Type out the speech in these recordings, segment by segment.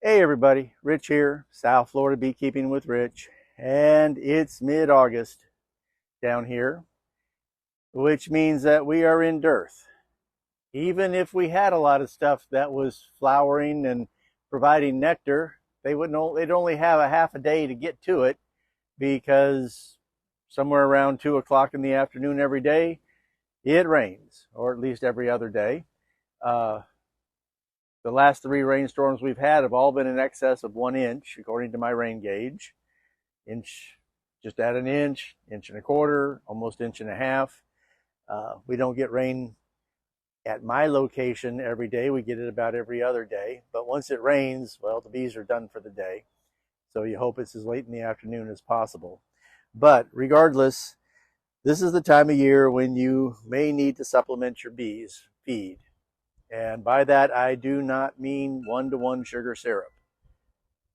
Hey everybody, Rich here, South Florida Beekeeping with Rich, and it's mid-August down here, which means that we are in dearth. Even if we had a lot of stuff that was flowering and providing nectar, they'd only have a half a day to get to it because somewhere around 2 o'clock in the afternoon every day, it rains, or at least every other day. Uh, The last three rainstorms we've had have all been in excess of 1 inch, according to my rain gauge. Inch, just at an inch, inch and a quarter, almost inch and a half. We don't get rain at my location every day. We get it about every other day. But once it rains, well, the bees are done for the day. So you hope it's as late in the afternoon as possible. But regardless, this is the time of year when you may need to supplement your bees' feed. And by that, I do not mean one-to-one sugar syrup.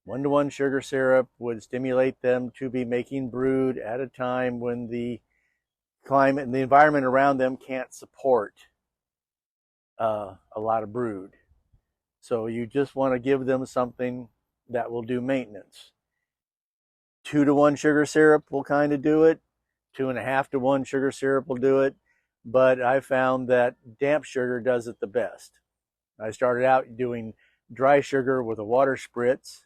One-to-one sugar syrup would stimulate them to be making brood at a time when the climate and the environment around them can't support a lot of brood. So you just want to give them something that will do maintenance. 2-to-1 sugar syrup will kind of do it. 2.5-to-1 sugar syrup will do it. But I found that damp sugar does it the best. I started out doing dry sugar with a water spritz,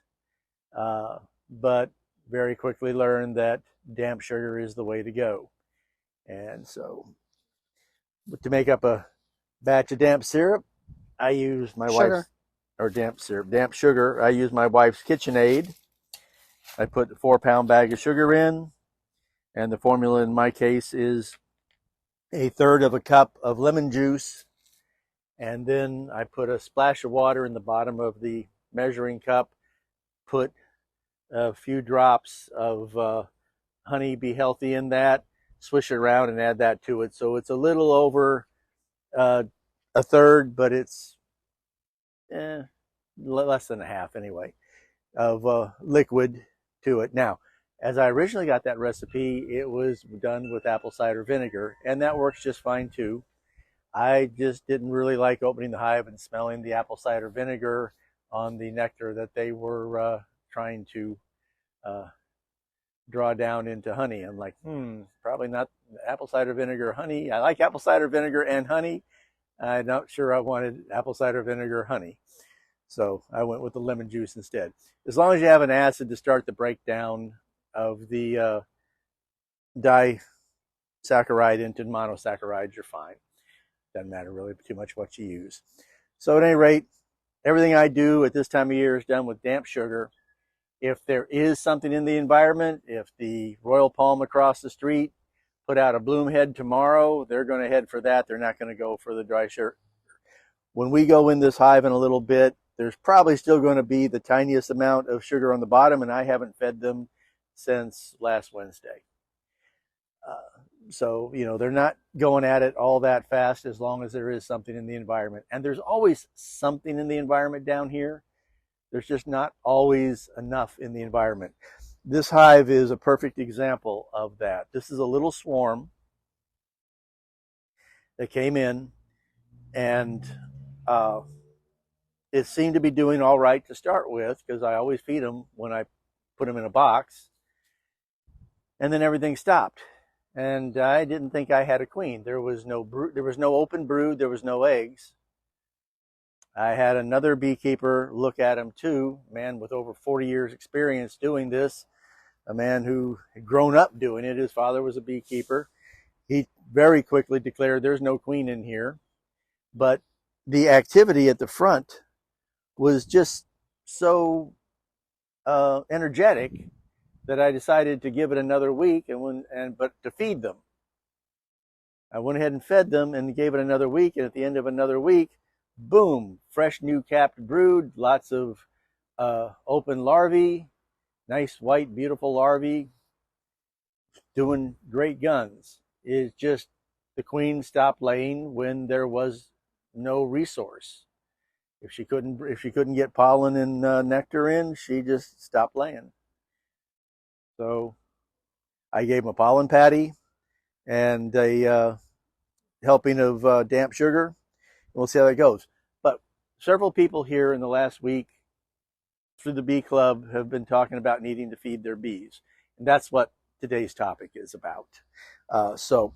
but very quickly learned that damp sugar is the way to go. And so to make up a batch of damp syrup, I use my wife's, or damp sugar, I use my wife's KitchenAid. I put a 4-pound bag of sugar in, and the formula in my case is 1/3 of a cup of lemon juice, and then I put a splash of water in the bottom of the measuring cup, put a few drops of honey be healthy in that, swish it around and add that to it. So it's a little over 1/3, but it's less than a half anyway, of liquid to it. Now, as I originally got that recipe, it was done with apple cider vinegar, and that works just fine too. I just didn't really like opening the hive and smelling the apple cider vinegar on the nectar that they were trying to draw down into honey. I'm like, probably not apple cider vinegar honey. I like apple cider vinegar and honey. I'm not sure I wanted apple cider vinegar honey. So I went with the lemon juice instead. As long as you have an acid to start the breakdown of the disaccharide into monosaccharides, you're fine. Doesn't matter really too much what you use. So at any rate, everything I do at this time of year is done with damp sugar. If there is something in the environment, if the royal palm across the street put out a bloom head tomorrow, they're going to head for that. They're not going to go for the dry sugar. When we go in this hive in a little bit, there's probably still going to be the tiniest amount of sugar on the bottom, and I haven't fed them since last Wednesday. So, they're not going at it all that fast as long as there is something in the environment. And there's always something in the environment down here. There's just not always enough in the environment. This hive is a perfect example of that. This is a little swarm that came in, and it seemed to be doing all right to start with because I always feed them when I put them in a box. And then everything stopped. And I didn't think I had a queen. There was no open brood. There was no eggs. I had another beekeeper look at him too, a man with over 40 years experience doing this, a man who had grown up doing it. His father was a beekeeper. He very quickly declared there's no queen in here. But the activity at the front was just so energetic that I decided to give it another week but to feed them. I went ahead and fed them and gave it another week, and at the end of another week, boom, fresh new capped brood, lots of open larvae, nice white beautiful larvae, doing great guns. It's just the queen stopped laying when there was no resource. If she couldn't get pollen and nectar in, she just stopped laying. So I gave them a pollen patty and a helping of damp sugar. We'll see how that goes. But several people here in the last week through the bee club have been talking about needing to feed their bees. And that's what today's topic is about. So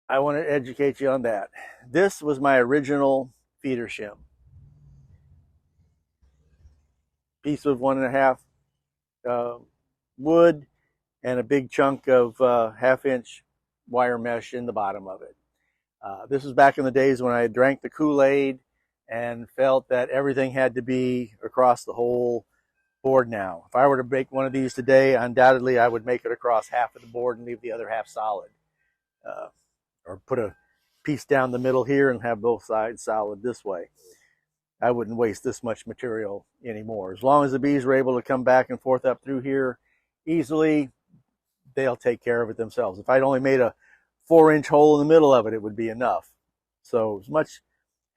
I want to educate you on that. This was my original feeder shim. Piece of 1.5 wood and a big chunk of 1/2-inch wire mesh in the bottom of it. This was back in the days when I drank the Kool-Aid and felt that everything had to be across the whole board now. If I were to make one of these today, undoubtedly I would make it across half of the board and leave the other half solid. Or put a piece down the middle here and have both sides solid this way. I wouldn't waste this much material anymore. As long as the bees are able to come back and forth up through here easily, they'll take care of it themselves. If I'd only made a 4-inch hole in the middle of it, it would be enough. So as much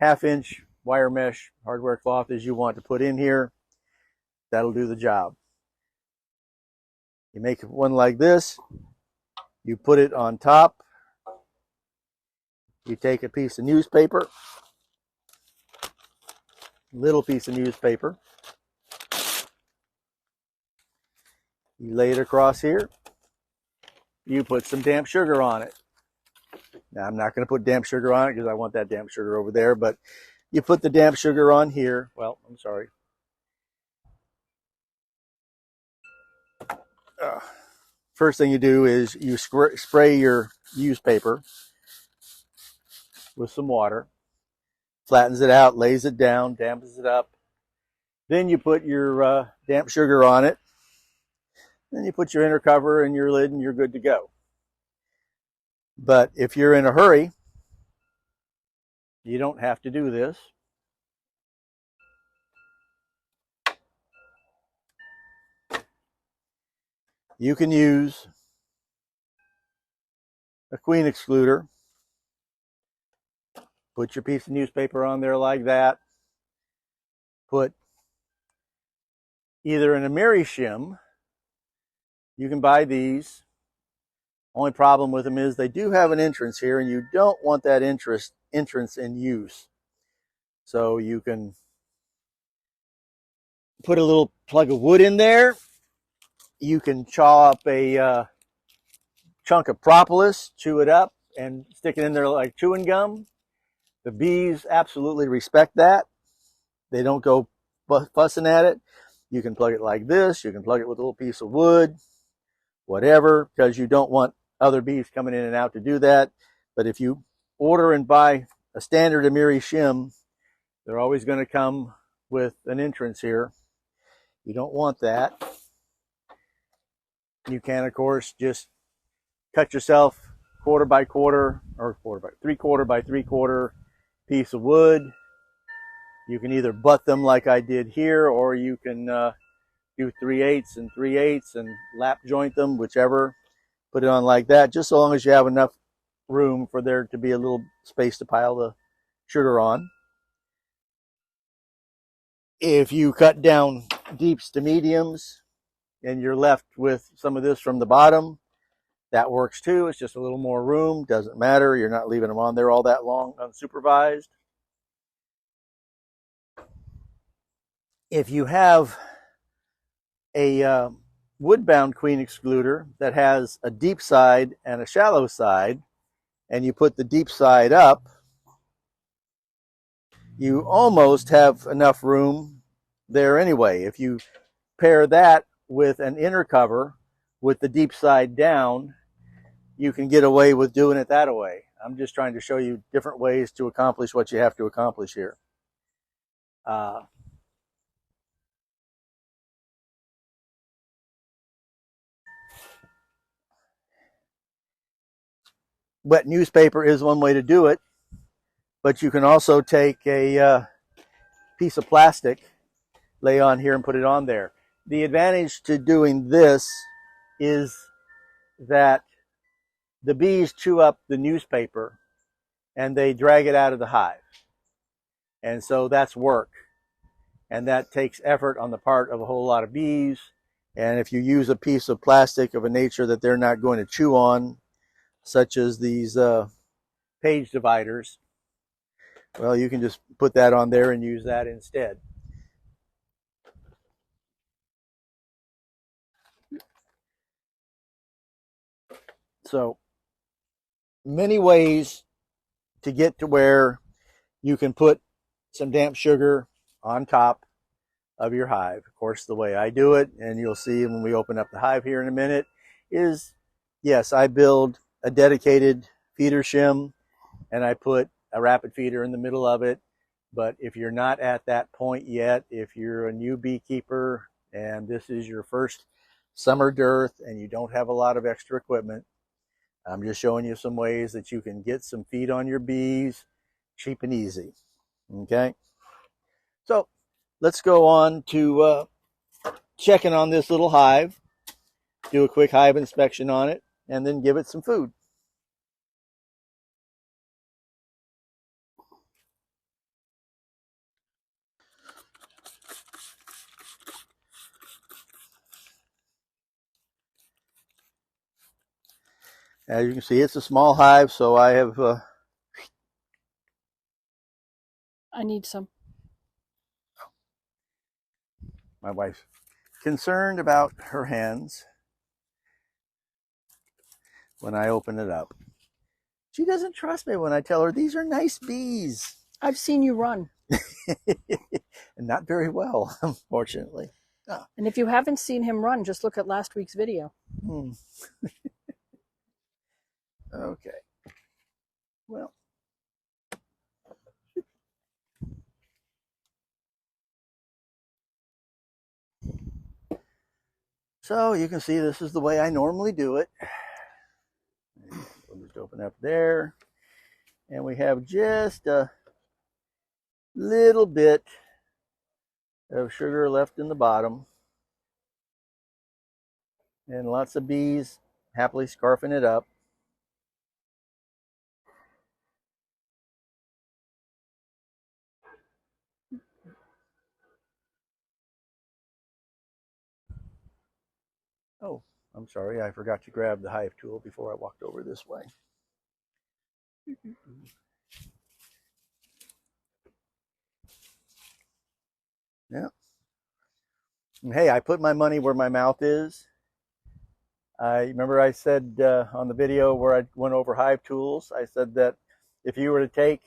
1/2-inch wire mesh hardware cloth as you want to put in here, that'll do the job. You make one like this, you put it on top, you take a piece of newspaper, little piece of newspaper, you lay it across here, you put some damp sugar on it. Now I'm not going to put damp sugar on it because I want that damp sugar over there, but you put the damp sugar on here. Well, I'm sorry. First thing you do is you spray your newspaper with some water, flattens it out, lays it down, dampens it up. Then you put your damp sugar on it. Then you put your inner cover and your lid and you're good to go. But if you're in a hurry, you don't have to do this. You can use a queen excluder. Put your piece of newspaper on there like that. Put either an Amiri shim. You can buy these. Only problem with them is they do have an entrance here, and you don't want that entrance in use. So you can put a little plug of wood in there. You can chaw up a chunk of propolis, chew it up, and stick it in there like chewing gum. The bees absolutely respect that. They don't go fussing at it. You can plug it like this. You can plug it with a little piece of wood, whatever, because you don't want other bees coming in and out to do that. But if you order and buy a standard Amiri shim, they're always going to come with an entrance here. You don't want that. You can, of course, just cut yourself 1/4 by 1/4 or 3/4 by 3/4 piece of wood. You can either butt them like I did here, or you can do 3/8 and 3/8 and lap joint them, whichever. Put it on like that, just so long as you have enough room for there to be a little space to pile the sugar on. If you cut down deeps to mediums and you're left with some of this from the bottom, that works too. It's just a little more room. Doesn't matter. You're not leaving them on there all that long unsupervised. If you have a wood-bound queen excluder that has a deep side and a shallow side, and you put the deep side up, you almost have enough room there anyway. If you pair that with an inner cover with the deep side down, you can get away with doing it that way. I'm just trying to show you different ways to accomplish what you have to accomplish here. Wet newspaper is one way to do it, but you can also take a piece of plastic, lay on here and put it on there. The advantage to doing this is that the bees chew up the newspaper and they drag it out of the hive. And so that's work. And that takes effort on the part of a whole lot of bees. And if you use a piece of plastic of a nature that they're not going to chew on, such as these page dividers, well, you can just put that on there and use that instead. So many ways to get to where you can put some damp sugar on top of your hive. Of course, the way I do it, and you'll see when we open up the hive here in a minute, is yes, I build a dedicated feeder shim and I put a rapid feeder in the middle of it. But if you're not at that point yet, if you're a new beekeeper and this is your first summer dearth and you don't have a lot of extra equipment, I'm just showing you some ways that you can get some feed on your bees cheap and easy. Okay, so let's go on to checking on this little hive, do a quick hive inspection on it, and then give it some food. As you can see, it's a small hive, so I have I need some. my wife's concerned about her hands when I open it up. She doesn't trust me when I tell her these are nice bees. I've seen you run. And not very well, unfortunately. Oh. And if you haven't seen him run, just look at last week's video. Okay. Well. So you can see this is the way I normally do it. We'll just open up there. And we have just a little bit of sugar left in the bottom. And lots of bees happily scarfing it up. Oh, I'm sorry, I forgot to grab the hive tool before I walked over this way. Yeah. And hey, I put my money where my mouth is. I remember I said on the video where I went over hive tools, I said that if you were to take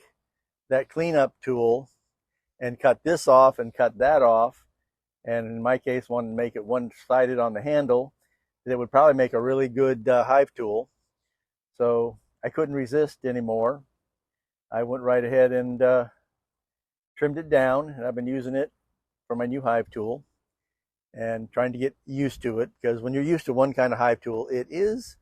that cleanup tool and cut this off and cut that off, and in my case, wanted to make it one-sided on the handle, it would probably make a really good hive tool. So I couldn't resist anymore. I went right ahead and trimmed it down, and I've been using it for my new hive tool and trying to get used to it, because when you're used to one kind of hive tool, it is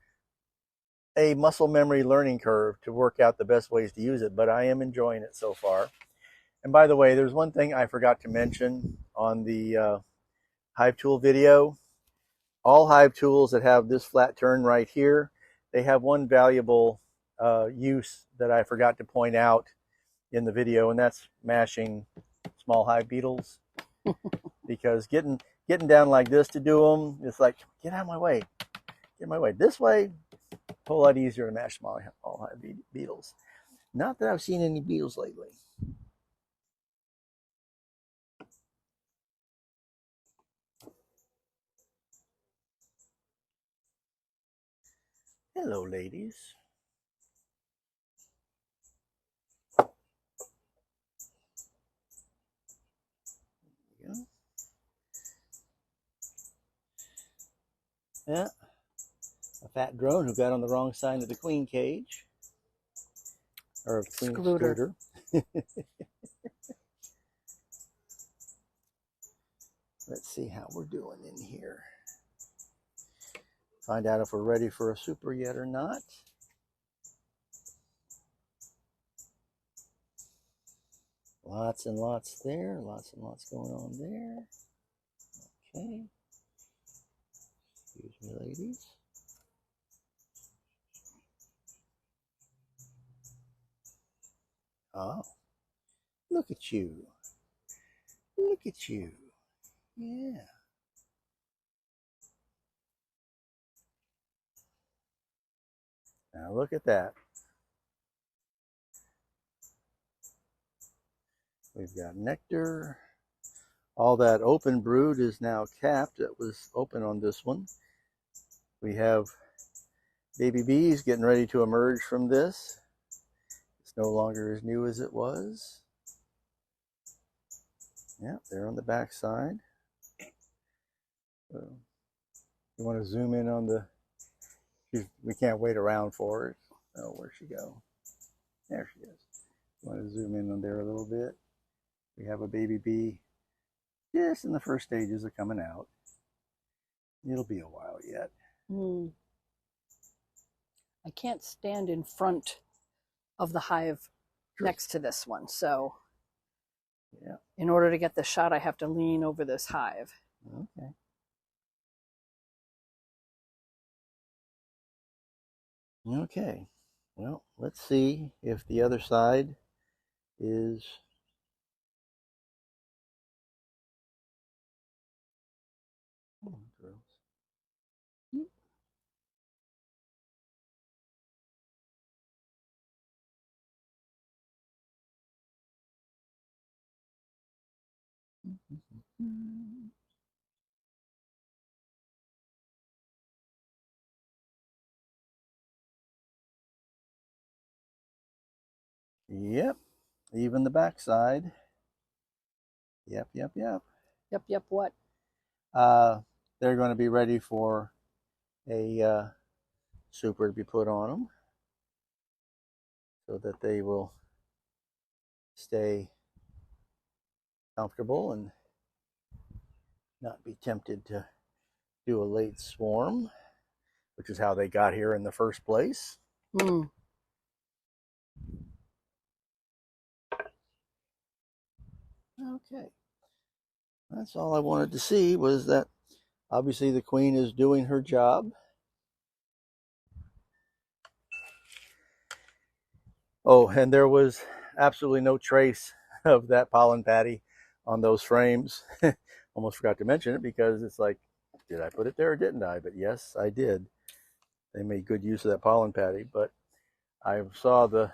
a muscle memory learning curve to work out the best ways to use it, but I am enjoying it so far. And by the way, there's one thing I forgot to mention on the hive tool video. All hive tools that have this flat turn right here, they have one valuable use that I forgot to point out in the video, and that's mashing small hive beetles. Because getting down like this to do them, it's like, get out of my way. Get my way. This way, a whole lot easier to mash small hive beetles. Not that I've seen any beetles lately. Hello, ladies. There you go. Yeah, a fat drone who got on the wrong side of the queen cage. Or queen excluder. Let's see how we're doing in here. Find out if we're ready for a super yet or not. Lots and lots there. Lots and lots going on there. Okay. Excuse me, ladies. Oh, look at you. Look at you. Yeah. Now look at that. We've got nectar. All that open brood is now capped. That was open on this one. We have Baby bees getting ready to emerge from this. It's no longer as new as it was. Yeah, they're on the back side. So you want to zoom in on the, we can't wait around for her. Oh, where'd she go? There she is. You want to zoom in on there a little bit. We have a baby bee just in the first stages of coming out. It'll be a while yet. I can't stand in front of the hive next to this one, so yeah, in order to get the shot, I have to lean over this hive. Okay. Okay. Well, let's see if the other side is Yep, even the backside. Yep. Yep, what? They're going to be ready for a super to be put on them so that they will stay comfortable and not be tempted to do a late swarm, which is how they got here in the first place. Okay. That's all I wanted to see, was that obviously the queen is doing her job. Oh, and there was absolutely no trace of that pollen patty on those frames. Almost forgot to mention it because it's like, did I put it there or didn't I? But yes, I did. They made good use of that pollen patty, but I saw the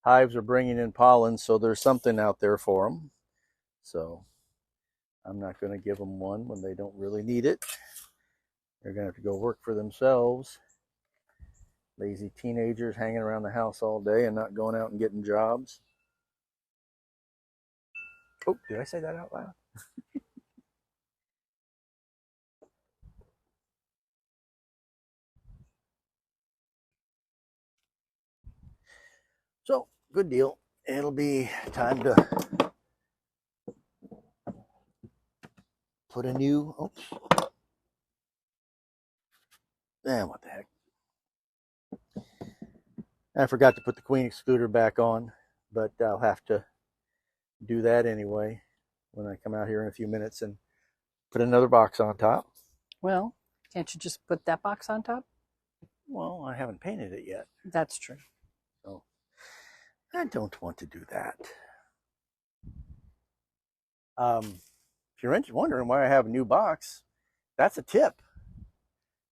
hives are bringing in pollen, so there's something out there for them. So I'm not going to give them one when they don't really need it. They're going to have to go work for themselves. Lazy teenagers hanging around the house all day and not going out and getting jobs. Oh, did I say that out loud? So, good deal. It'll be time to put a new, oops. What the heck. I forgot to put the queen excluder back on, but I'll have to do that anyway when I come out here in a few minutes and put another box on top. Well, can't you just put that box on top? Well, I haven't painted it yet. That's true. So I don't want to do that. If you're wondering why I have a new box, that's a tip.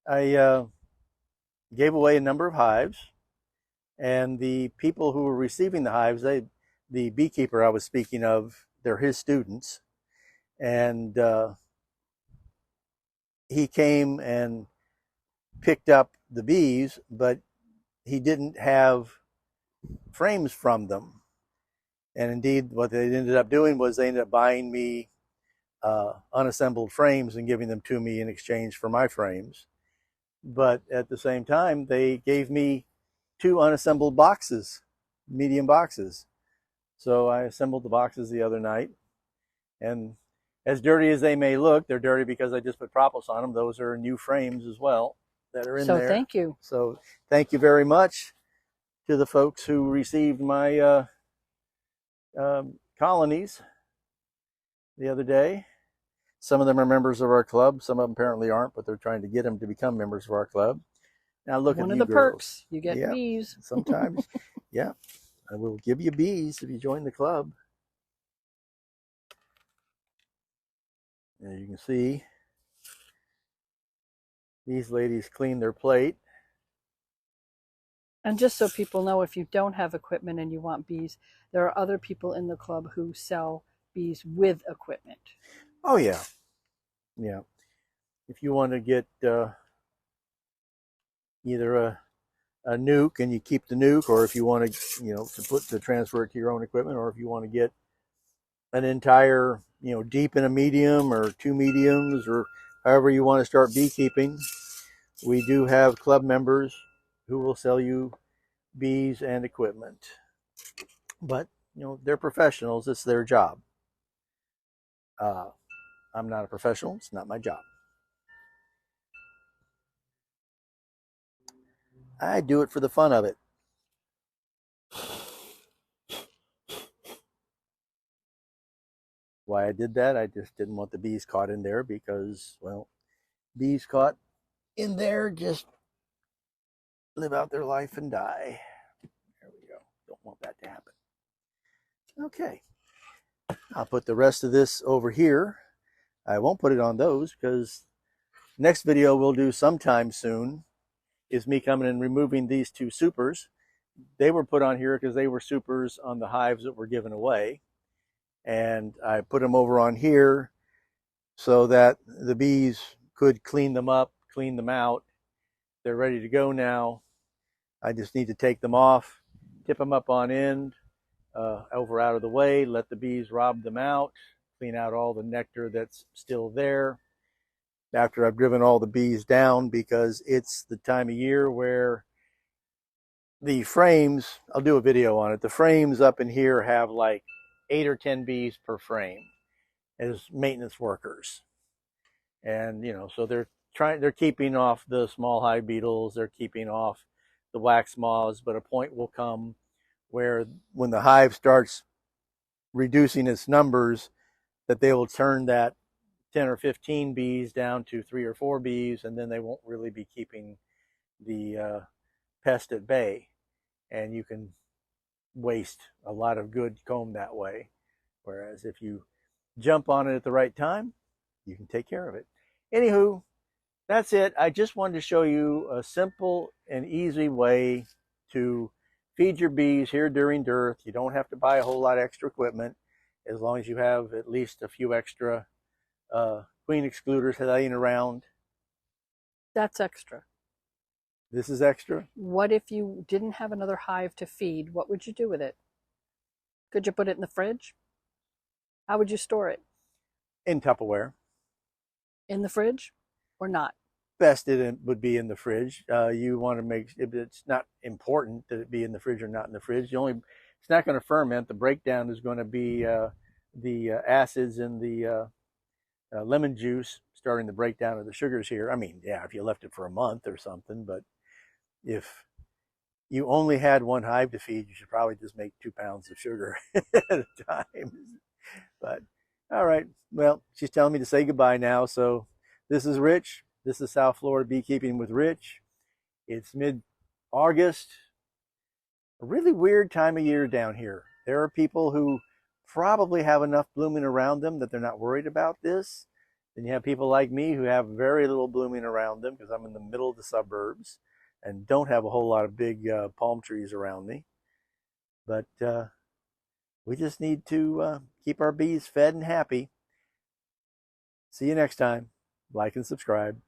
I gave away a number of hives, and the people who were receiving the hives, the beekeeper I was speaking of, they're his students, and he came and picked up the bees, but he didn't have frames from them. And indeed, what they ended up doing was they ended up buying me unassembled frames and giving them to me in exchange for my frames. But at the same time, they gave me 2 unassembled boxes, medium boxes. So I assembled the boxes the other night, and as dirty as they may look, they're dirty because I just put Propels on them. Those are new frames as well that are in there. So thank you. So thank you very much to the folks who received my colonies the other day. Some of them are members of our club. Some of them apparently aren't, but they're trying to get them to become members of our club. Now look One at of you the girls. perks, you get Yeah, bees. sometimes, yeah, I will give you bees if you join the club. And you can see these ladies clean their plate. And just so people know, if you don't have equipment and you want bees, there are other people in the club who sell bees with equipment. Oh yeah, yeah. If you want to get either a nuke and you keep the nuke, or if you want to, to transfer it to your own equipment, or if you want to get an entire, deep in a medium or two mediums, or however you want to start beekeeping, we do have club members who will sell you bees and equipment. But, they're professionals. It's their job. I'm not a professional. It's not my job. I do it for the fun of it. Why I did that, I just didn't want the bees caught in there because, well, bees caught in there just live out their life and die. There we go. Don't want that to happen. Okay. I'll put the rest of this over here. I won't put it on those because next video we'll do sometime soon is me coming and removing these two supers. They were put on here because they were supers on the hives that were given away. And I put them over on here so that the bees could clean them up, clean them out. They're ready to go now. I just need to take them off, tip them up on end, over out of the way, let the bees rob them out, clean out all the nectar that's still there after I've driven all the bees down, because it's the time of year where the frames, I'll do a video on it, the frames up in here have like 8 or 10 bees per frame as maintenance workers. And, so they're keeping off the small hive beetles, they're keeping off the wax moths, but a point will come where when the hive starts reducing its numbers, that they will turn that 10 or 15 bees down to 3 or 4 bees, and then they won't really be keeping the pest at bay. And you can waste a lot of good comb that way. Whereas if you jump on it at the right time, you can take care of it. Anywho, that's it. I just wanted to show you a simple and easy way to feed your bees here during dearth. You don't have to buy a whole lot of extra equipment as long as you have at least a few extra queen excluders laying around. That's extra. This is extra? What if you didn't have another hive to feed? What would you do with it? Could you put it in the fridge? How would you store it? In Tupperware. In the fridge or not? Best it would be in the fridge. You want to make, it's not important that it be in the fridge or not in the fridge. It's not going to ferment. The breakdown is going to be the acids in the lemon juice starting the breakdown of the sugars here. I mean, yeah, if you left it for a month or something, but if you only had one hive to feed, you should probably just make 2 pounds of sugar at a time. But all right, well, she's telling me to say goodbye now. So this is Rich. This is South Florida Beekeeping with Rich. It's mid-August, a really weird time of year down here. There are people who probably have enough blooming around them that they're not worried about this. Then you have people like me who have very little blooming around them because I'm in the middle of the suburbs and don't have a whole lot of big palm trees around me. But we just need to keep our bees fed and happy. See you next time. Like and subscribe.